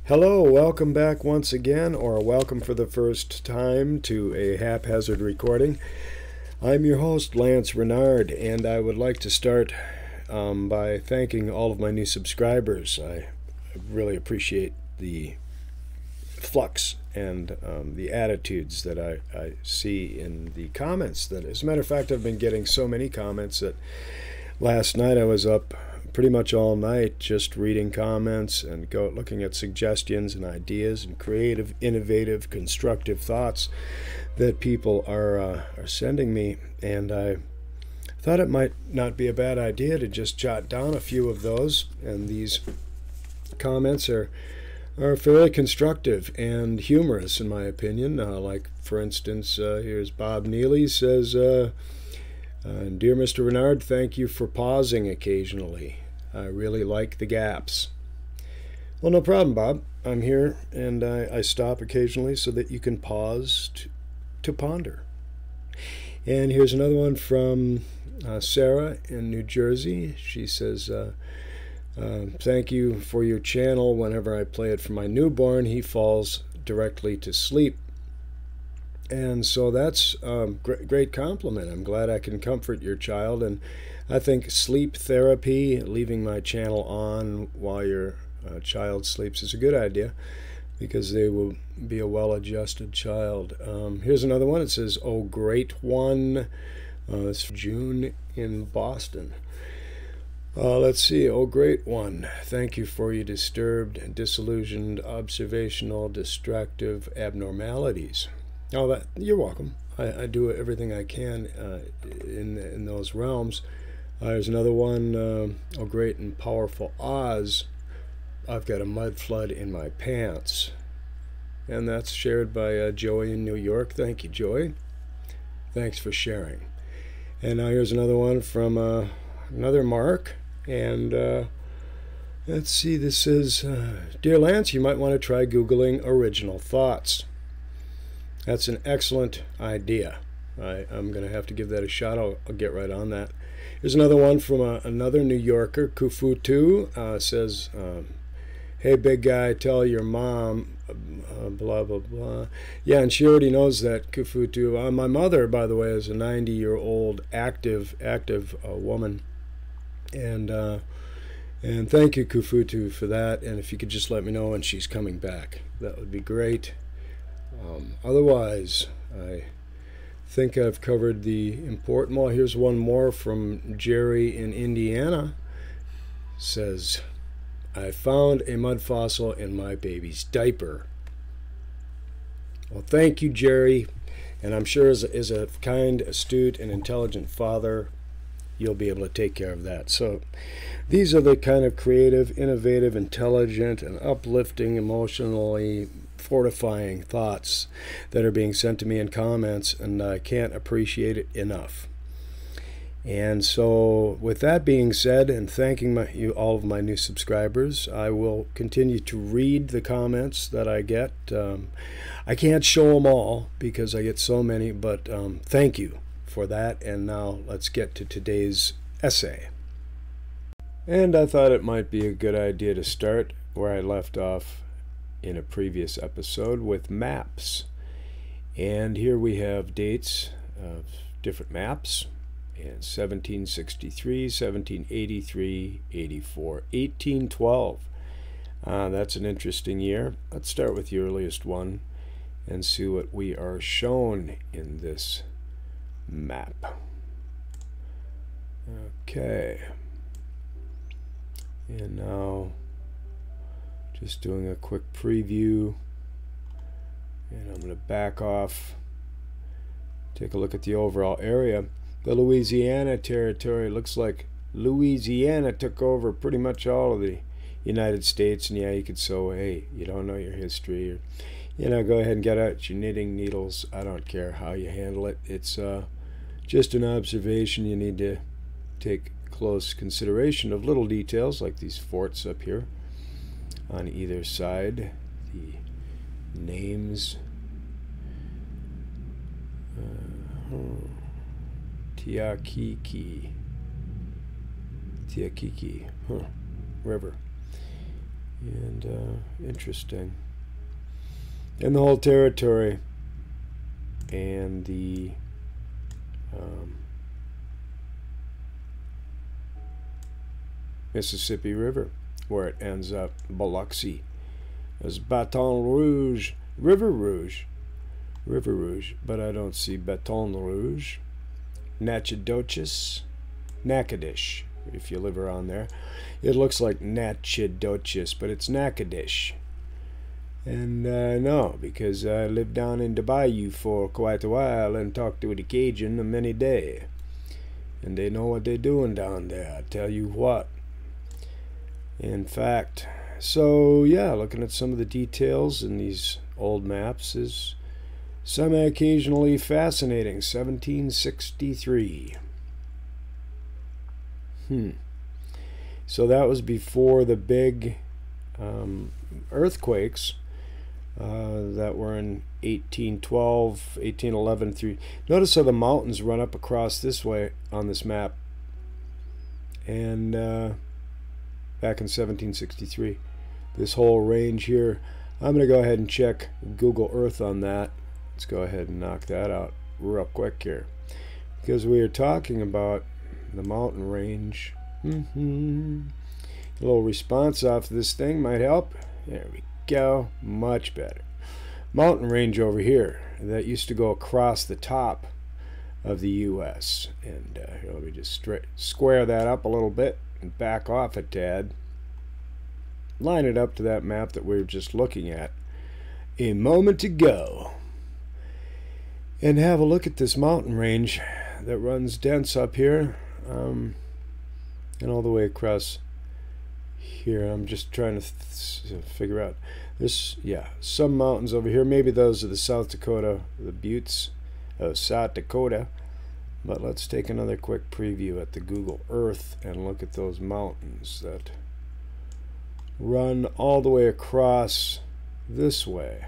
Hello, welcome back once again, or welcome for the first time to a haphazard recording. I'm your host, Lance Reynard, and I would like to start by thanking all of my new subscribers. I really appreciate the flux and the attitudes that I see in the comments. That, as a matter of fact, I've been getting so many comments that last night I was up pretty much all night just reading comments and looking at suggestions and ideas and creative, innovative, constructive thoughts that people are sending me. And I thought it might not be a bad idea to just jot down a few of those. And these comments are fairly constructive and humorous, in my opinion. Like, for instance, here's Bob Neely says, "Dear Mr. Reynard, thank you for pausing occasionally. I really like the gaps." Well, no problem, Bob. I'm here, and I stop occasionally so that you can pause to ponder. And here's another one from Sarah in New Jersey. She says, "Thank you for your channel. Whenever I play it for my newborn, he falls directly to sleep." And so that's a great compliment. I'm glad I can comfort your child. And I think sleep therapy, leaving my channel on while your child sleeps, is a good idea because they will be a well-adjusted child. Here's another one. It says, "Oh, great one." It's June in Boston. Let's see. "Oh, great one. Thank you for your disturbed, disillusioned, observational, distractive abnormalities." Oh, you're welcome. I do everything I can in those realms. There's another one. "Oh, great and powerful Oz. I've got a mudflood in my pants." And that's shared by Joey in New York. Thank you, Joey. Thanks for sharing. And now here's another one from another Mark. And let's see. This is, "Dear Lance, you might want to try Googling original thoughts." That's an excellent idea. I'm going to have to give that a shot. I'll get right on that. Here's another one from another New Yorker. Kufutu says, "Hey, big guy, tell your mom, blah, blah, blah." Yeah, and she already knows that, Kufutu. My mother, by the way, is a 90-year-old active woman. And thank you, Kufutu, for that. And if you could just let me know when she's coming back, that would be great. Otherwise, I think I've covered the important. Well, here's one more from Jerry in Indiana. Says, "I found a mud fossil in my baby's diaper." Well, thank you, Jerry. And I'm sure as a kind, astute, and intelligent father, you'll be able to take care of that. So these are the kind of creative, innovative, intelligent, and uplifting, emotionally fortifying thoughts that are being sent to me in comments, and I can't appreciate it enough. And so with that being said, and thanking all of my new subscribers, I will continue to read the comments that I get. I can't show them all because I get so many, but thank you for that. And now let's get to today's essay. And I thought it might be a good idea to start where I left off in a previous episode with maps. And here we have dates of different maps. And 1763, 1783, 84, 1812. That's an interesting year. Let's start with the earliest one and see what we are shown in this map. Okay. And now just doing a quick preview. And I'm going to back off, take a look at the overall area. The Louisiana territory, looks like Louisiana took over pretty much all of the United States. And yeah, you could say, hey, you don't know your history, or, go ahead and get out your knitting needles. I don't care how you handle it. It's just an observation. You need to take close consideration of little details like these forts up here on either side, the names. Tiakiki River. And And interesting. And the whole territory and the Mississippi River, where it ends up, Biloxi. There's Baton Rouge, River Rouge, but I don't see Baton Rouge. Natchitoches, Natchitoches, if you live around there. It looks like Natchitoches, but it's Natchitoches. And no, because I lived down in Dubai for quite a while and talked to the Cajun a many day. And they know what they're doing down there, I tell you what. In fact, so yeah, looking at some of the details in these old maps is semi-occasionally fascinating. 1763. So that was before the big earthquakes that were in 1812, 1811 through. Notice how the mountains run up across this way on this map. And back in 1763, this whole range here. I'm going to go ahead and check Google Earth on that. Let's go ahead and knock that out real quick here, because we are talking about the mountain range. A little response off this thing might help. There we go, much better. Mountain range over here that used to go across the top of the US. And here, let me just square that up a little bit and back off a tad. Line it up to that map that we were just looking at a moment ago. And have a look at this mountain range that runs dense up here and all the way across here. I'm just trying to figure out this. Yeah, some mountains over here. Maybe those are the South Dakota, the buttes of South Dakota. But let's take another quick preview at the Google Earth and look at those mountains that run all the way across this way.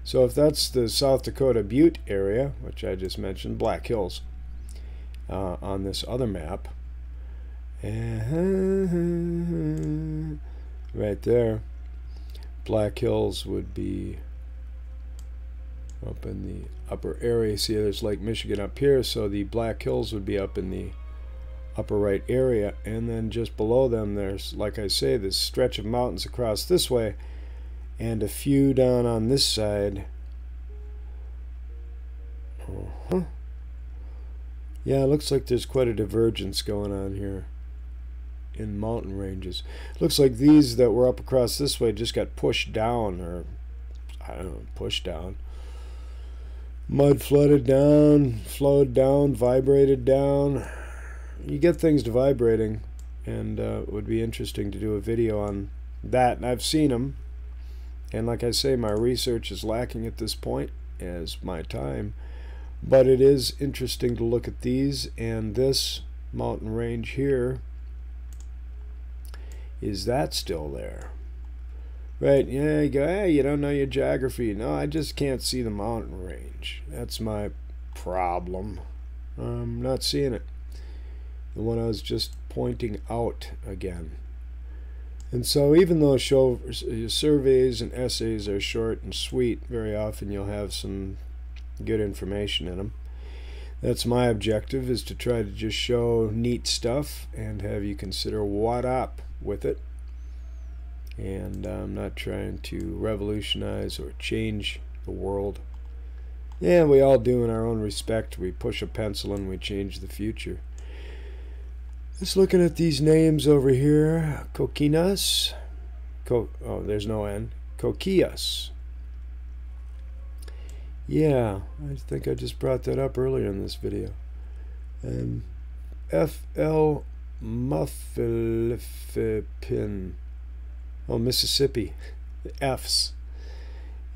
So if that's the South Dakota Butte area, which I just mentioned, Black Hills, on this other map, right there, Black Hills would be up in the upper area. See, there's Lake Michigan up here, so the Black Hills would be up in the upper right area, and then just below them there's, like I say, this stretch of mountains across this way, and a few down on this side. Yeah, it looks like there's quite a divergence going on here in mountain ranges. Looks like these that were up across this way just got pushed down, or I don't know, pushed down. Mud flooded down, flowed down, vibrated down. You get things to vibrating, and it would be interesting to do a video on that. And I've seen them. And like I say, my research is lacking at this point, as my time. But it is interesting to look at these, and this mountain range here. Is that still there? Right, yeah, you go, hey, you don't know your geography. No, I just can't see the mountain range. That's my problem. I'm not seeing it. The one I was just pointing out again. And so even though surveys and essays are short and sweet, very often you'll have some good information in them. That's my objective, is to try to just show neat stuff and have you consider what up with it. And I'm not trying to revolutionize or change the world. Yeah, we all do in our own respect. We push a pencil and we change the future. Just looking at these names over here. Coquinas. Oh, there's no N. Coquillas. Yeah, I think I just brought that up earlier in this video. And F.L. Mufflipin. Oh, Mississippi. The F's.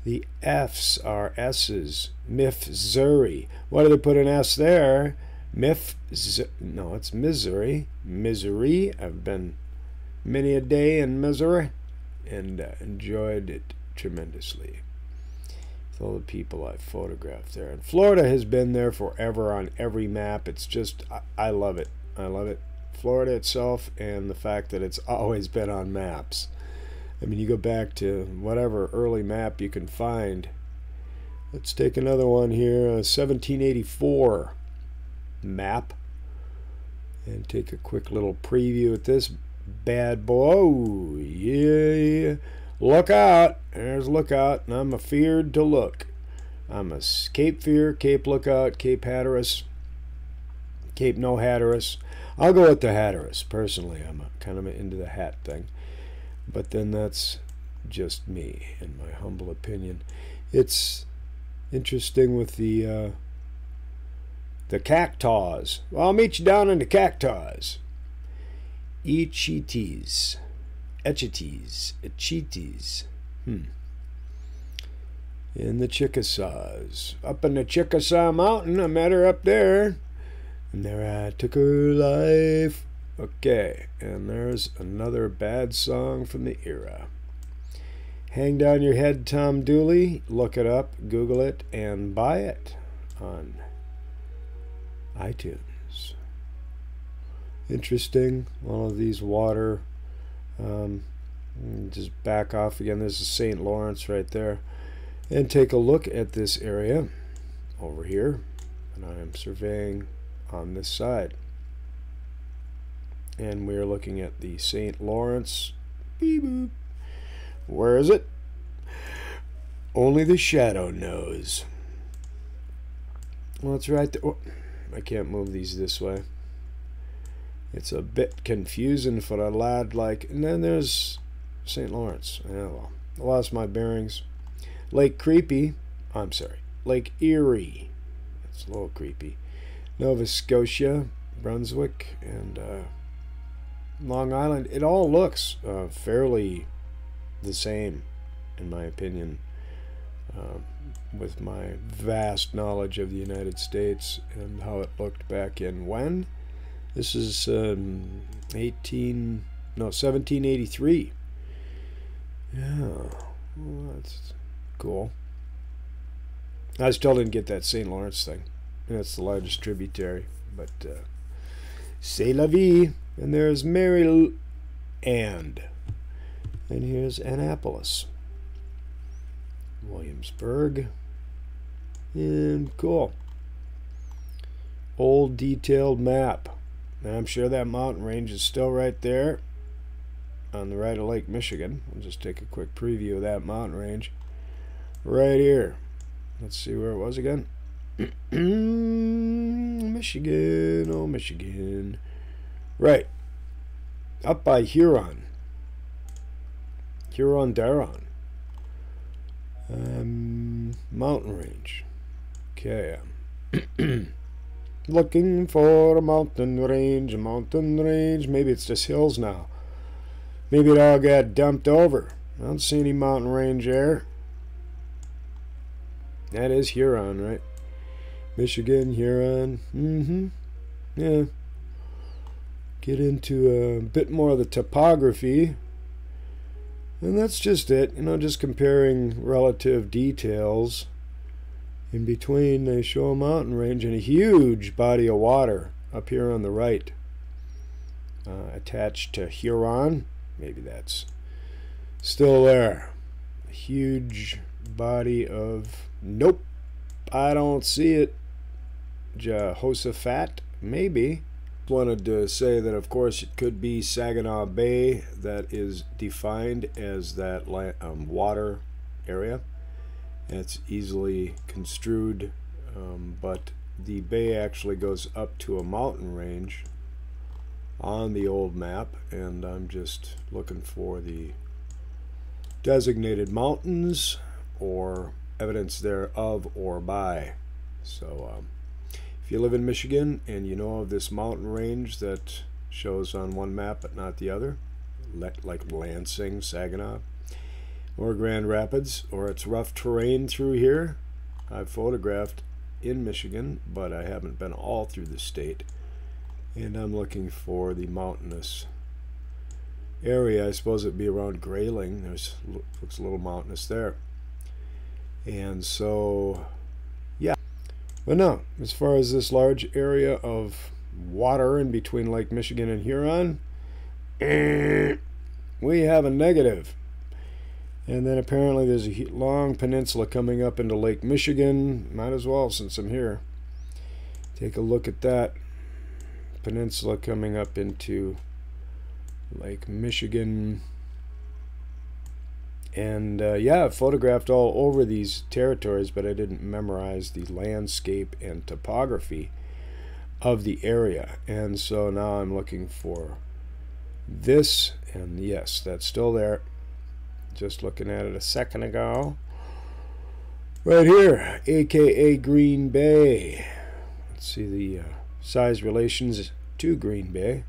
The F's are S's. Missouri. Why do they put an S there? No, it's Missouri. Missouri. I've been many a day in Missouri and enjoyed it tremendously. With all the people I've photographed there. And Florida has been there forever on every map. It's just, I love it. I love it. Florida itself, and the fact that it's always been on maps. I mean, you go back to whatever early map you can find. Let's take another one here, a 1784 map, and take a quick little preview at this bad boy. Oh, yeah. Look out. There's lookout, and I'm afeared to look. I'm a Cape Fear, Cape Lookout, Cape Hatteras, Cape No Hatteras. I'll go with the Hatteras, personally. I'm kind of into the hat thing. But then that's just me, in my humble opinion. It's interesting with the cactaws. Well, I'll meet you down in the cactaws. Echites. Echites. Echites. In the Chickasaws. Up in the Chickasaw Mountain. I met her up there. And there I took her life. Okay. And there's another bad song from the era. Hang down your head, Tom Dooley. Look it up. Google it. And buy it on iTunes. Interesting. All of these water. Just back off again. There's the St. Lawrence right there. And take a look at this area over here. And I am surveying on this side. And we're looking at the St. Lawrence. Beep boop. Where is it? Only the shadow knows. Well, it's right there. Oh, I can't move these this way. It's a bit confusing for a lad like... And then there's St. Lawrence. Yeah, well, I lost my bearings. Lake Creepy. I'm sorry. Lake Erie. That's a little creepy. Nova Scotia, Brunswick, and Long Island. It all looks fairly the same, in my opinion, with my vast knowledge of the United States and how it looked back in when? This is 1783. Yeah, well, that's cool. I still didn't get that St. Lawrence thing. That's the largest tributary, but c'est la vie. And there's Mary and here's Annapolis, Williamsburg, and cool. Old detailed map. And I'm sure that mountain range is still right there on the right of Lake Michigan. I'll just take a quick preview of that mountain range right here. Let's see where it was again. Michigan, oh Michigan. Right. Up by Huron. Huron-Daron. Mountain range. Okay. Looking for a mountain range, Maybe it's just hills now. Maybe it all got dumped over. I don't see any mountain range there. That is Huron, right? Michigan, Huron. Yeah. Get into a bit more of the topography. And that's just it. You know, just comparing relative details. In between, they show a mountain range and a huge body of water up here on the right. Attached to Huron. Maybe that's still there. A huge body of... Nope. I don't see it. Jehoshaphat? Maybe. Wanted to say that, of course, it could be Saginaw Bay that is defined as that water area. It's easily construed, but the bay actually goes up to a mountain range on the old map, and I'm just looking for the designated mountains or evidence thereof or by. So if you live in Michigan and you know of this mountain range that shows on one map but not the other, like Lansing, Saginaw, or Grand Rapids, or it's rough terrain through here. I've photographed in Michigan, but I haven't been all through the state, and I'm looking for the mountainous area. I suppose it'd be around Grayling. There's looks a little mountainous there, and so yeah. But no, as far as this large area of water in between Lake Michigan and Huron, we have a negative. And then apparently there's a long peninsula coming up into Lake Michigan. Might as well, since I'm here, take a look at that peninsula coming up into Lake Michigan. And yeah, I've photographed all over these territories, but I didn't memorize the landscape and topography of the area. And so now I'm looking for this, and yes, that's still there. Just looking at it a second ago. Right here, aka Green Bay. Let's see the size relations to Green Bay,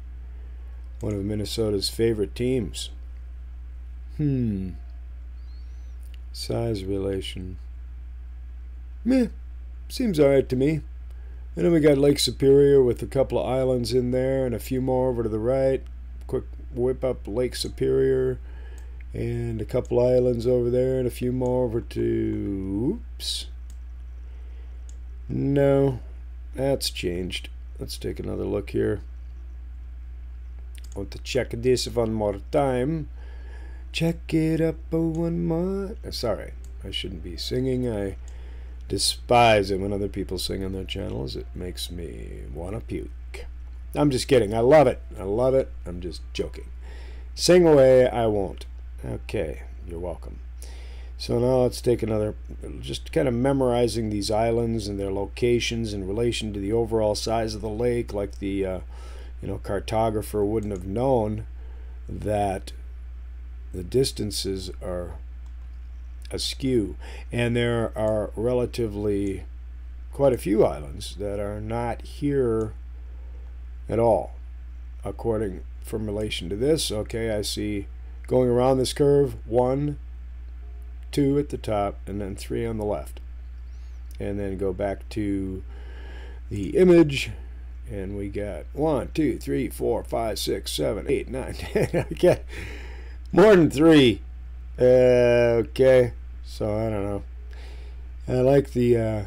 one of Minnesota's favorite teams. Size relation. Meh. Seems alright to me. And then we got Lake Superior with a couple of islands in there and a few more over to the right. Quick whip up Lake Superior and a couple islands over there and a few more over to... Oops. No, that's changed. Let's take another look here. I want to check this one more time. Check it up one more. Sorry, I shouldn't be singing. I despise it when other people sing on their channels. It makes me want to puke. I'm just kidding. I love it. I love it. I'm just joking. Sing away. I won't. Okay, you're welcome. So now let's take another, just kind of memorizing these islands and their locations in relation to the overall size of the lake, like the cartographer wouldn't have known that the distances are askew, and there are relatively quite a few islands that are not here at all, according from relation to this. Okay, I see going around this curve 1, 2 at the top, and then 3 on the left, and then go back to the image, and we got 1, 2, 3, 4, 5, 6, 7, 8, 9, 10. Okay, more than 3. Okay, so I don't know. I like the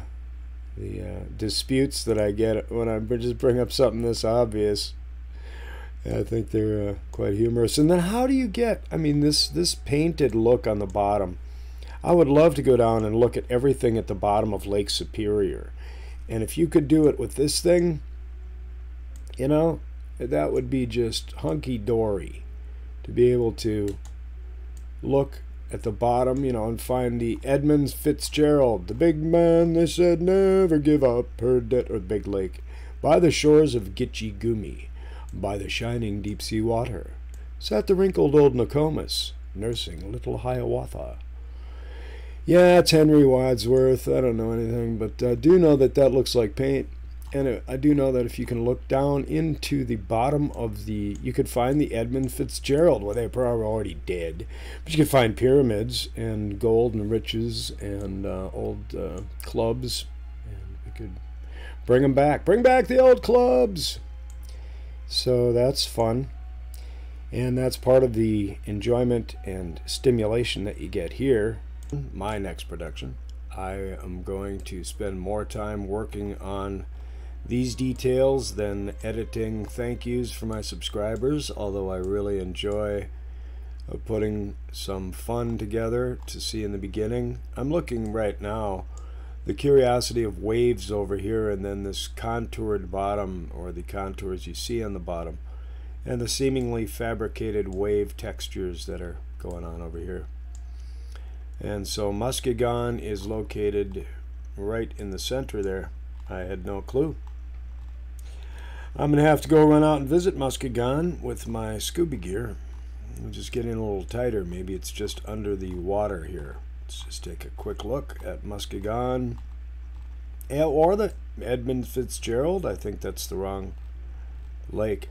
disputes that I get when I just bring up something this obvious. I think they're quite humorous. And then how do you get, I mean, this painted look on the bottom? I would love to go down and look at everything at the bottom of Lake Superior. And if you could do it with this thing, you know, that would be just hunky-dory to be able to look at the bottom, you know, and find the Edmund Fitzgerald, the big man they said never give up, heard that, or Big Lake, by the shores of Gitche Gumee, by the shining deep-sea water, sat the wrinkled old Nokomis, nursing little Hiawatha. Yeah, it's Henry Wadsworth. I don't know anything, but I do know that that looks like paint. And I do know that if you can look down into the bottom of the... You could find the Edmund Fitzgerald. Well, they're probably already dead. But you could find pyramids and gold and riches and old clubs. And we could bring them back. Bring back the old clubs! So that's fun. And that's part of the enjoyment and stimulation that you get here. My next production. I am going to spend more time working on these details than editing thank yous for my subscribers, although I really enjoy putting some fun together to see in the beginning. I'm looking right now the curiosity of waves over here, and then this contoured bottom, or the contours you see on the bottom, and the seemingly fabricated wave textures that are going on over here. And so Muskegon is located right in the center there. I had no clue. I'm going to have to go run out and visit Muskegon with my scuba gear. I'm just getting a little tighter. Maybe it's just under the water here. Let's just take a quick look at Muskegon. Or the Edmund Fitzgerald. I think that's the wrong lake.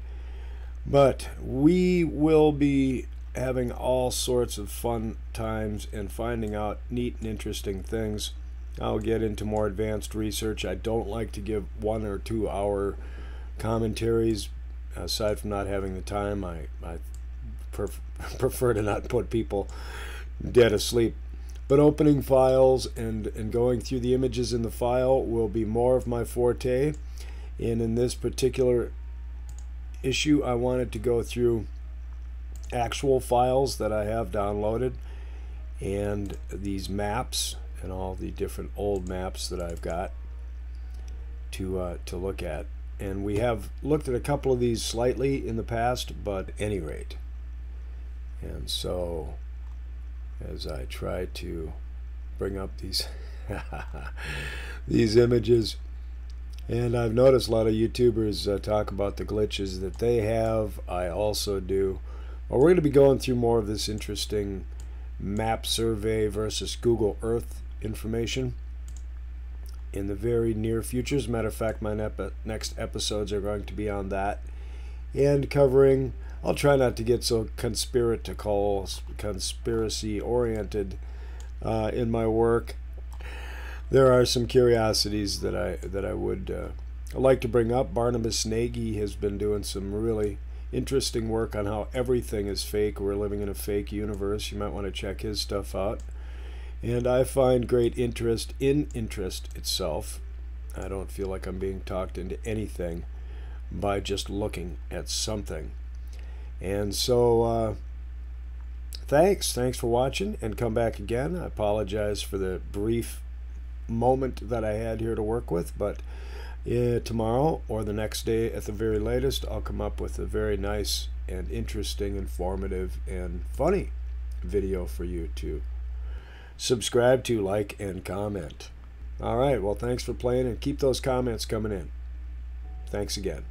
But we will be having all sorts of fun times and finding out neat and interesting things. I'll get into more advanced research. I don't like to give 1 or 2 hour commentaries. Aside from not having the time, I prefer to not put people dead asleep. But opening files and going through the images in the file will be more of my forte. And in this particular issue, I wanted to go through actual files that I have downloaded and these maps and all the different old maps that I've got to look at. And we have looked at a couple of these slightly in the past, but at any rate. And so as I try to bring up these these images, and I've noticed a lot of YouTubers talk about the glitches that they have. I also do. Well, we're going to be going through more of this interesting map survey versus Google Earth information in the very near future. As a matter of fact, my next episodes are going to be on that and covering, I'll try not to get so conspiracy oriented in my work. There are some curiosities that I would like to bring up. Barnabas Nagy has been doing some really interesting work on how everything is fake. We're living in a fake universe. You might want to check his stuff out. And I find great interest in interest itself. I don't feel like I'm being talked into anything by just looking at something. And so thanks for watching, and come back again. I apologize for the brief moment that I had here to work with, but tomorrow or the next day at the very latest, I'll come up with a very nice and interesting, informative, and funny video for you to subscribe to, like, and comment. All right, well, thanks for playing, and keep those comments coming in. Thanks again.